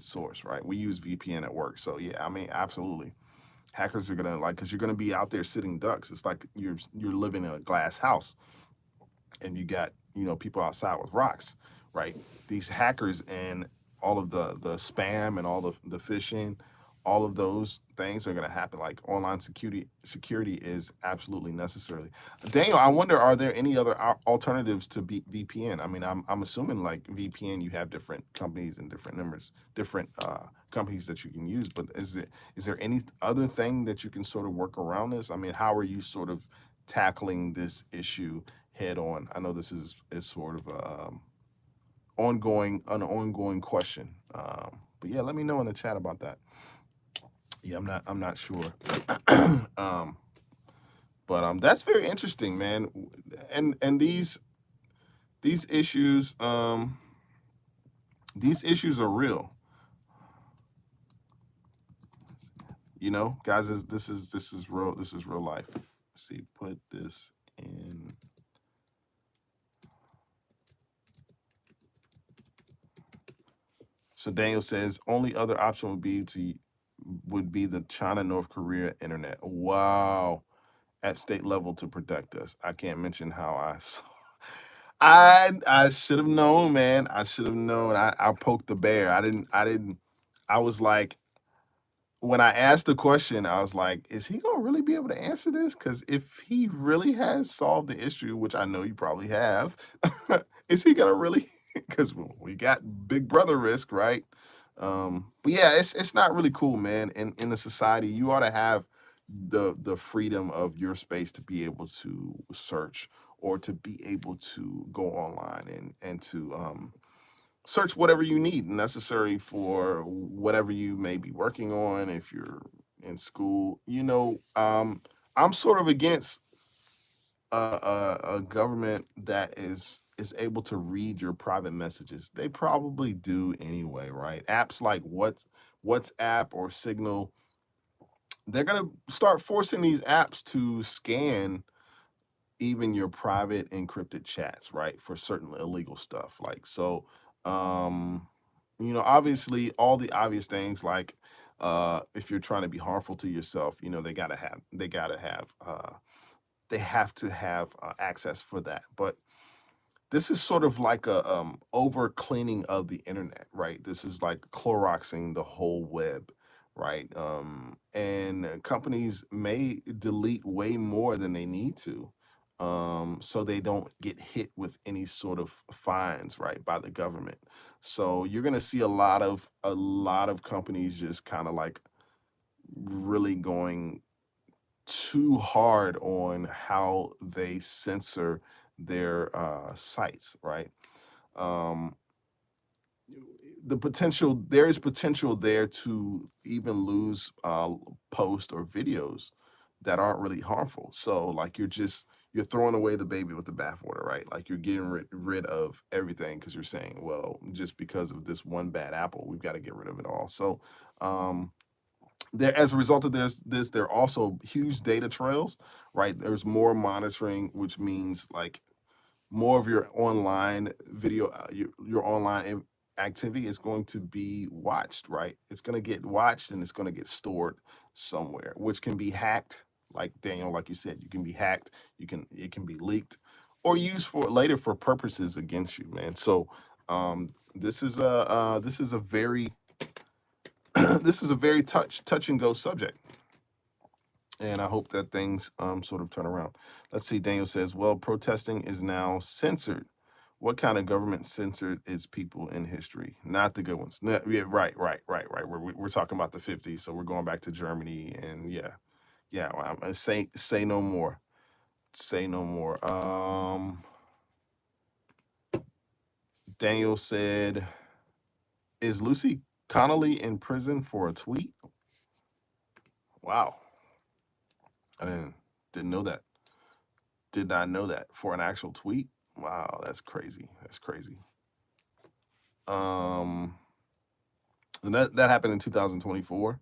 source, right? We use VPN at work, so yeah. I mean, absolutely. Hackers are gonna like because you're gonna be out there sitting ducks. It's like you're living in a glass house, and you got people outside with rocks, right? These hackers and all of the spam and all the phishing, all of those things are going to happen. Like online security is absolutely necessary. Daniel, I wonder, are there any other alternatives to VPN? I mean, I'm assuming like VPN, you have different companies and different numbers, different companies that you can use. But is there any other thing that you can sort of work around this? I mean, how are you sort of tackling this issue head on? I know this is sort of an ongoing question. But yeah, let me know in the chat about that. Yeah, I'm not sure. um, but that's very interesting, man. And these issues are real. Guys, this is real. This is real life. Let's see, put this in. So Daniel says only other option would be the China North Korea internet. Wow, at state level to protect us. I can't mention how I saw. I should have known, man. I should have known. I poked the bear. I didn't. I was like, when I asked the question, I was like, is he gonna really be able to answer this? Because if he really has solved the issue, which I know you probably have, is he gonna really? Because we got Big Brother risk, right? But yeah, it's not really cool, man. In a society, you ought to have the freedom of your space to be able to search or to be able to go online and to search whatever you need necessary for whatever you may be working on. If you're in school, I'm sort of against a government that is able to read your private messages. They probably do anyway, right? Apps like WhatsApp or Signal, they're gonna start forcing these apps to scan even your private encrypted chats, right? For certain illegal stuff. Like, so, obviously all the obvious things like if you're trying to be harmful to yourself, they have to have access for that. But this is sort of like a over cleaning of the internet, right? This is like Cloroxing the whole web, right? And companies may delete way more than they need to, so they don't get hit with any sort of fines, right, by the government. So you're gonna see a lot of companies just kind of like really going too hard on how they censor their sites, right? Um, there is potential there to even lose posts or videos that aren't really harmful. So like you're throwing away the baby with the bathwater, right? Like you're getting rid of everything because you're saying, well, just because of this one bad apple, we've got to get rid of it all. So there, as a result of this, there are also huge data trails, right? There's more monitoring, which means like more of your online video, your online activity is going to be watched, right? It's going to get watched and it's going to get stored somewhere, which can be hacked. Like Daniel, like you said, you can be hacked. It can be leaked, or used for later for purposes against you, man. So, this is a very this is a very touch and go subject, and I hope that things sort of turn around. Let's see. Daniel says, "Well, protesting is now censored. What kind of government censored its people in history? Not the good ones." Yeah, right. We're talking about the 50s, so we're going back to Germany, and yeah. Well, say no more. Say no more. Daniel said, "Is Lucy Connolly in prison for a tweet?" Wow, I didn't know that. Did not know that, for an actual tweet. Wow, that's crazy. That's crazy. And that happened in 2024.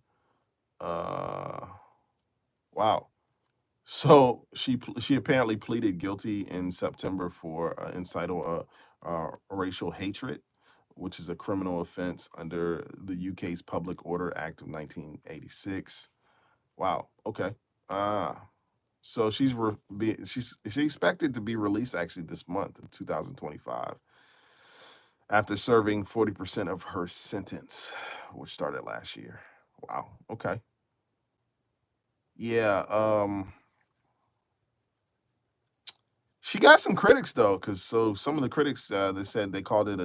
Wow. So she apparently pleaded guilty in September for incital racial hatred, which is a criminal offense under the UK's Public Order Act of 1986. Wow. Okay. So she's expected to be released actually this month in 2025 after serving 40% of her sentence, which started last year. Wow. Okay. Yeah. She got some critics though, because some of the critics they said they called it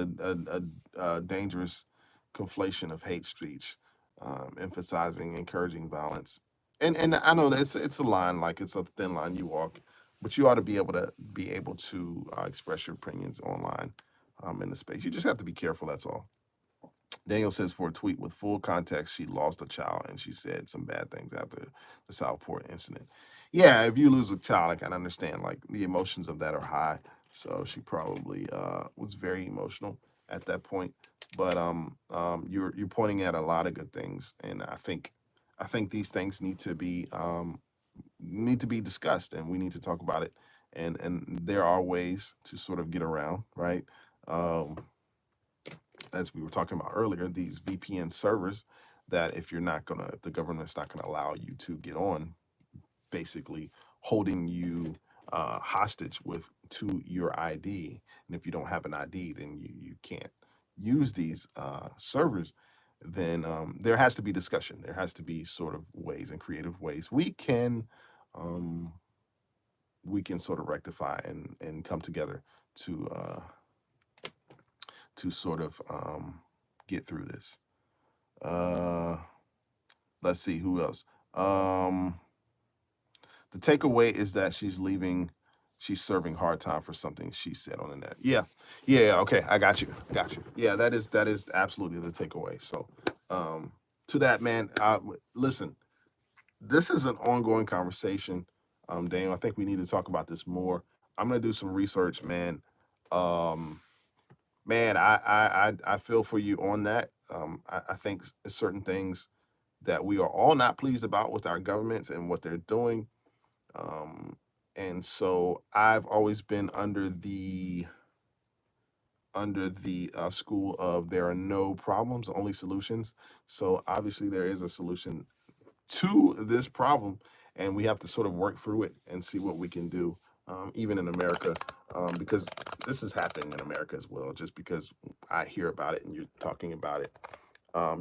a dangerous conflation of hate speech, emphasizing encouraging violence. And I know that it's a line, like it's a thin line you walk, but you ought to be able to express your opinions online, in the space. You just have to be careful. That's all. Daniel says, for a tweet with full context, she lost a child and she said some bad things after the Southport incident. Yeah, if you lose a child, I can understand, like the emotions of that are high. So she probably was very emotional at that point. But you're pointing at a lot of good things, and I think these things need to be discussed, and we need to talk about it. And there are ways to sort of get around, right? Um, as we were talking about earlier, these VPN servers that if the government's not gonna allow you to get on, basically holding you hostage to your ID. And if you don't have an ID, then you can't use these servers. Then there has to be discussion. There has to be sort of ways and creative ways um, we can sort of rectify and come together to sort of get through this. Uh, let's see who else. The takeaway is that she's leaving. She's serving hard time for something she said on the net. Yeah. Okay, I got you. Yeah, that is absolutely the takeaway. So, to that, man. Listen, this is an ongoing conversation. Daniel, I think we need to talk about this more. I'm gonna do some research, man. Um, Man, I feel for you on that. I think certain things that we are all not pleased about with our governments and what they're doing. Um, and so I've always been under the school of there are no problems, only solutions. So obviously there is a solution to this problem, and we have to sort of work through it and see what we can do, even in America, because this is happening in America as well. Just because I hear about it and you're talking about it,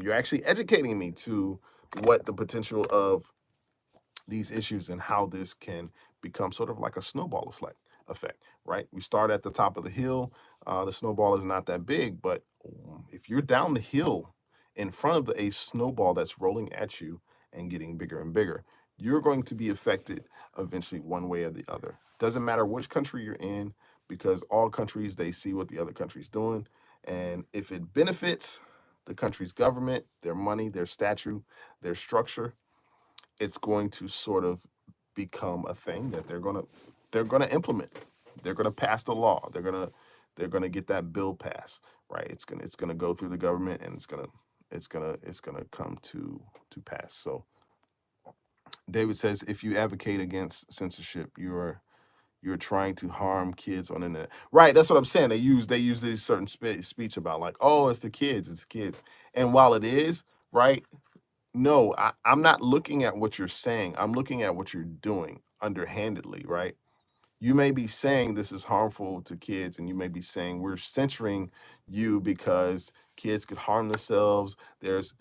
you're actually educating me to what the potential of these issues and how this can become sort of like a snowball effect, right? We start at the top of the hill. The snowball is not that big, but if you're down the hill in front of a snowball that's rolling at you and getting bigger and bigger, you're going to be affected eventually one way or the other. Doesn't matter which country you're in, because all countries, they see what the other country's doing. And if it benefits the country's government, their money, their statute, their structure, it's going to sort of become a thing that they're gonna implement. They're gonna pass the law. They're gonna get that bill passed, right? It's gonna go through the government, and it's gonna come to pass. So David says, if you advocate against censorship, you're trying to harm kids on the internet. Right, that's what I'm saying. They use this certain speech about like, oh, it's the kids, it's kids. And while it is, right, no, I'm not looking at what you're saying. I'm looking at what you're doing underhandedly, right? You may be saying this is harmful to kids, and you may be saying we're censoring you because kids could harm themselves. There's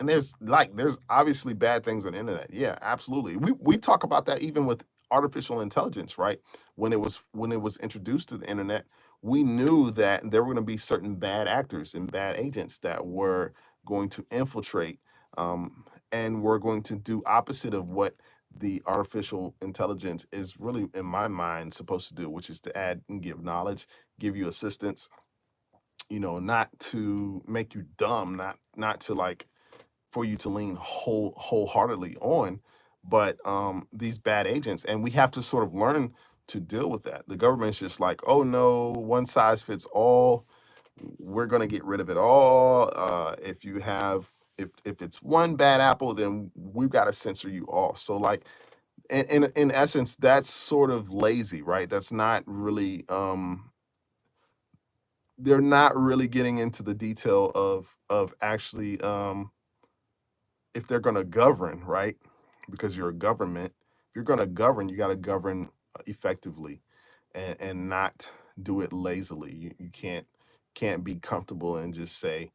obviously bad things on the internet. Yeah, absolutely. We talk about that even with artificial intelligence, right? When it was introduced to the internet, we knew that there were going to be certain bad actors and bad agents that were going to infiltrate, and were going to do opposite of what the artificial intelligence is really, in my mind, supposed to do, which is to add and give knowledge, give you assistance, not to make you dumb, not to like for you to lean wholeheartedly on, but these bad agents, and we have to sort of learn to deal with that. The government's just like, oh no, one size fits all. We're gonna get rid of it all. If it's one bad apple, then we've got to censor you all. So like in essence, that's sort of lazy, right? That's not really they're not really getting into the detail of actually if they're going to govern, right? Because you're a government. If you're going to govern, you got to govern effectively, and not do it lazily. You can't be comfortable and just say,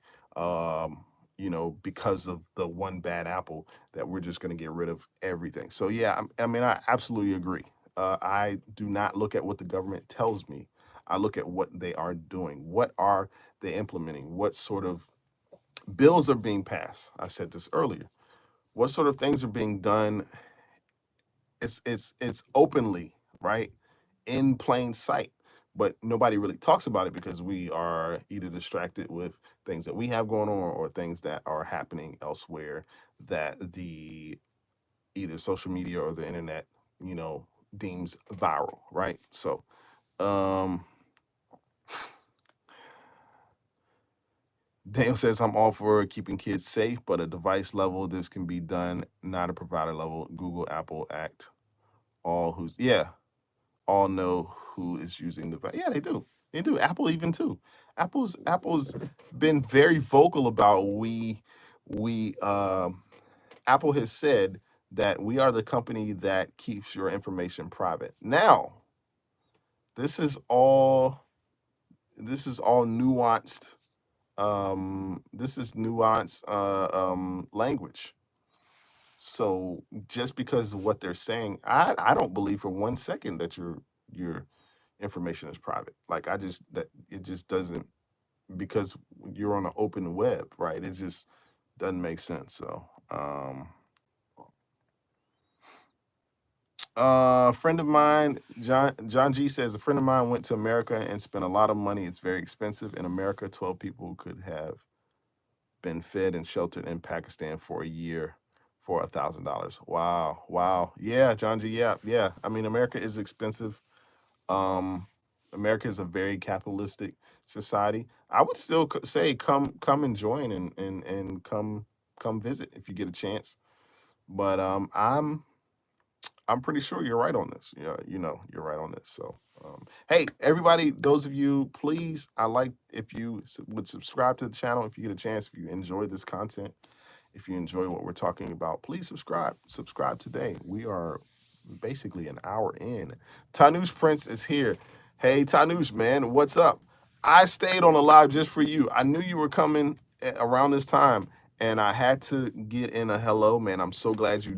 because of the one bad apple, that we're just going to get rid of everything. So yeah, I mean, I absolutely agree. I do not look at what the government tells me. I look at what they are doing. What are they implementing? What sort of bills are being passed? I said this earlier. What sort of things are being done? It's openly, right, in plain sight, but nobody really talks about it because we are either distracted with things that we have going on or things that are happening elsewhere that the either social media or the internet, deems viral, right? So um Daniel says, I'm all for keeping kids safe, but at device level, this can be done, not a provider level. Google, Apple act all know who is using the yeah, they do. They do. Apple even too. Apple's been very vocal about we Apple has said that we are the company that keeps your information private. Now, this is all nuanced. This is nuanced language. So just because of what they're saying, I don't believe for 1 second that your information is private. Like that it just doesn't, because you're on an open web, right? It just doesn't make sense. So a friend of mine, John G says, a friend of mine went to America and spent a lot of money. It's very expensive. In America, 12 people could have been fed and sheltered in Pakistan for a year for $1,000. Wow. Yeah, John G. Yeah. I mean, America is expensive. America is a very capitalistic society. I would still say come and join and come visit if you get a chance. But I'm pretty sure you're right on this. Yeah, you're right on this. So hey, everybody, those of you, please, I like if you would subscribe to the channel if you get a chance. If you enjoy this content, if you enjoy what we're talking about, please subscribe. Subscribe today. We are basically an hour in. Tanush Prince is here. Hey, Tanush, man, what's up? I stayed on a live just for you. I knew you were coming around this time, and I had to get in a hello, man. I'm so glad you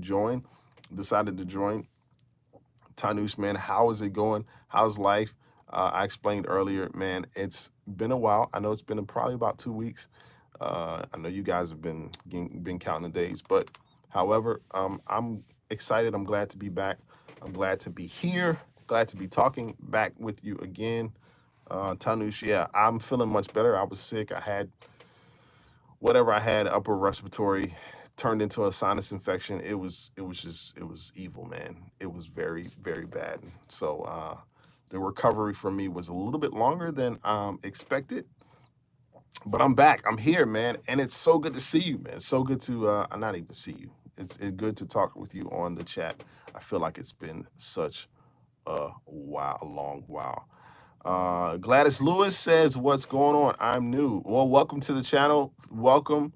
decided to join. Tanush, man, how is it going? How's life? I explained earlier, man, it's been a while. I know it's been probably about 2 weeks. I know you guys have been counting the days, but however, I'm excited. I'm glad to be back. I'm glad to be here. Glad to be talking back with you again. Tanush, yeah, I'm feeling much better. I was sick. I had whatever I had, upper respiratory, turned into a sinus infection. It was evil, man. It was very, very bad. So the recovery for me was a little bit longer than expected. But I'm back. I'm here, man. And it's so good to see you, man. It's so good to not even see you. It's good to talk with you on the chat. I feel like it's been such a long while. Gladys Lewis says, "What's going on? I'm new." Well, welcome to the channel. Welcome,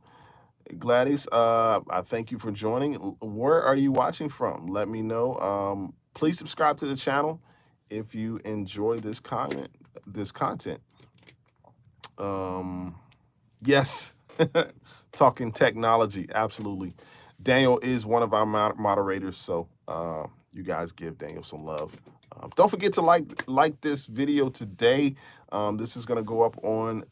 Gladys. I thank you for joining. Where are you watching from? Let me know. Please subscribe to the channel if you enjoy this content. Yes, talking technology, absolutely. Daniel is one of our moderators, so you guys give Daniel some love. Don't forget to like this video today. This is going to go up on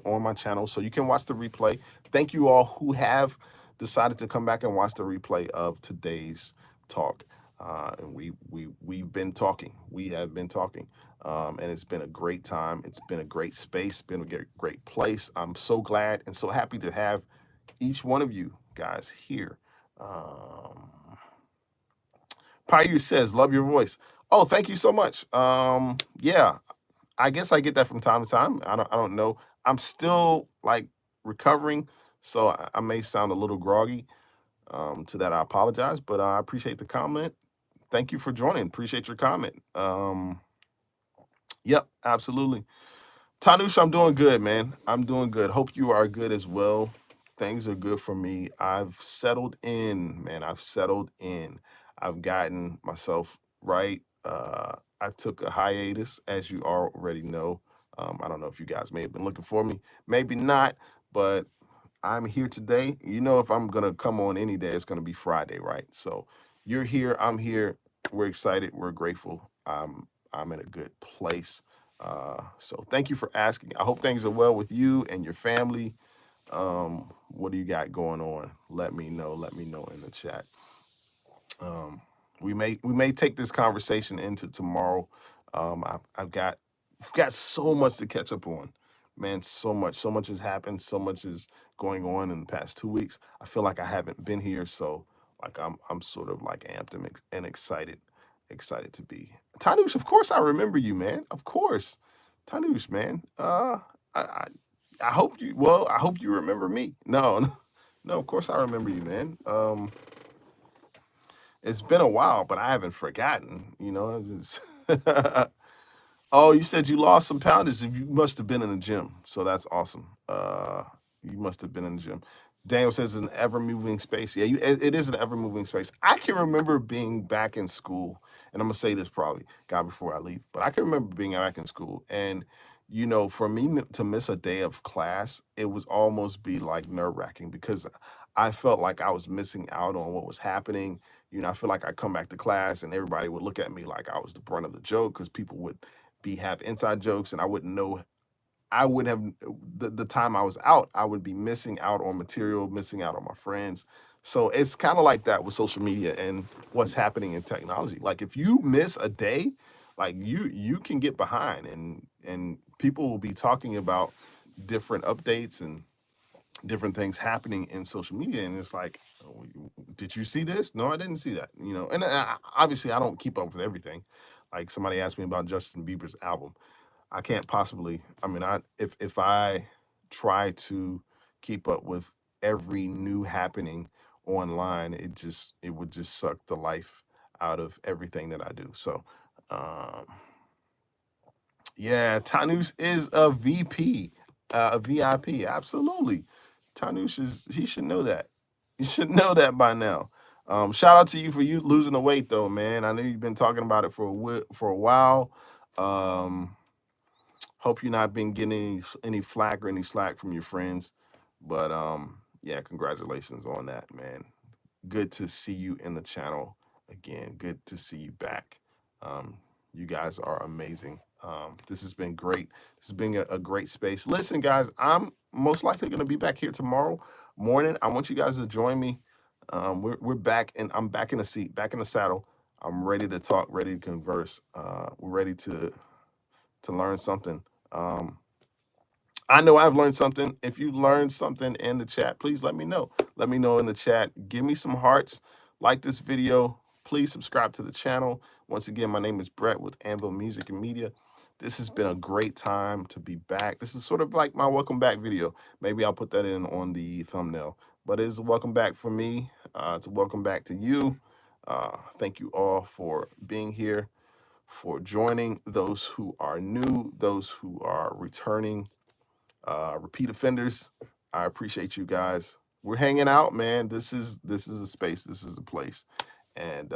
my channel, so you can watch the replay. Thank you all who have decided to come back and watch the replay of today's talk. And we've been talking. We have been talking. And it's been a great time. It's been a great space, been a great place. I'm so glad and so happy to have each one of you guys here. Paiyu says, love your voice. Oh, thank you so much. Yeah, I guess I get that from time to time. I don't know. I'm still like recovering, so I may sound a little groggy. To that, I apologize, but I appreciate the comment. Thank you for joining. Appreciate your comment. Yep, absolutely. Tanush, I'm doing good, man. I'm doing good. Hope you are good as well. Things are good for me. I've settled in, man. I've settled in. I've gotten myself right. I took a hiatus, as you already know. I don't know if you guys may have been looking for me. Maybe not, but I'm here today. You know, if I'm going to come on any day, it's going to be Friday, right? So you're here. I'm here. We're excited. We're grateful. I'm in a good place. So thank you for asking. I hope things are well with you and your family. What do you got going on? Let me know. Let me know in the chat. We may take this conversation into tomorrow. I've got so much to catch up on, man. So much has happened. So much is going on in the past 2 weeks. I feel like I haven't been here, so like I'm sort of like amped and excited to be. Tanush, of course I remember you, man. Of course, Tanush, man. I hope you remember me. No, of course I remember you, man. It's been a while, but I haven't forgotten. You know, just oh, you said you lost some poundage. You must have been in the gym, so that's awesome. You must have been in the gym. Daniel says it's an ever-moving space. Yeah, it is an ever-moving space. I can remember being back in school, and I'm gonna say this probably, God, before I leave, but I can remember being back in school, and you know, for me to miss a day of class, it was almost be like nerve-wracking because I felt like I was missing out on what was happening. You know, I feel like I come back to class and everybody would look at me like I was the brunt of the joke because people would have inside jokes and I wouldn't know. I would have the time I was out, I would be missing out on material, missing out on my friends. So it's kind of like that with social media and what's happening in technology. Like if you miss a day, like you can get behind and people will be talking about different updates and different things happening in social media, and it's like, oh, did you see this? No, I didn't see that. You know, and obviously I don't keep up with everything. Like somebody asked me about Justin Bieber's album. I can't possibly. I mean, if I try to keep up with every new happening online, it would just suck the life out of everything that I do. So, yeah, Tanush is a VP, a VIP. Absolutely. He should know that. You should know that by now. Shout out to you for you losing the weight though, man. I know you've been talking about it for a while. Hope you're not been getting any flack or any slack from your friends. But yeah, congratulations on that, man. Good to see you in the channel again. Good to see you back. You guys are amazing. This has been great. This has been a great space. Listen, guys, I'm most likely going to be back here tomorrow morning. I want you guys to join me. We're back, and I'm back in the seat, back in the saddle. I'm ready to talk, ready to converse. We're ready to learn something. I know I've learned something. If you learned something in the chat, please let me know. Let me know in the chat. Give me some hearts. Like this video. Please subscribe to the channel. Once again, my name is Brett with Anvil Music and Media. This has been a great time to be back. This is sort of like my welcome back video. Maybe I'll put that in on the thumbnail. but it is a welcome back for me. It's a welcome back to you. Thank you all for being here, for joining, those who are new, those who are returning, repeat offenders. I appreciate you guys. We're hanging out, man. This is a space. This is a place. And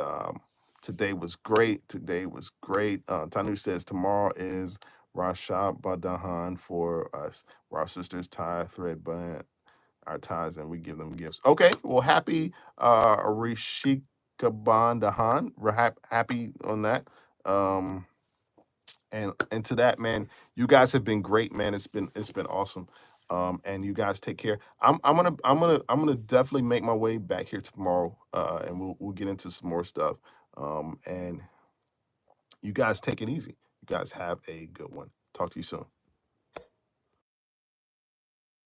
today was great. Today was great. Tanu says tomorrow is Rasha Badahan for us, where our sisters tie thread band our ties and we give them gifts. Okay, well, happy Rishika Bandahan. We're happy on that. And to that, man, you guys have been great, man. It's been awesome. And you guys take care. I'm gonna definitely make my way back here tomorrow, and we'll get into some more stuff. And you guys take it easy. You guys have a good one. Talk to you soon.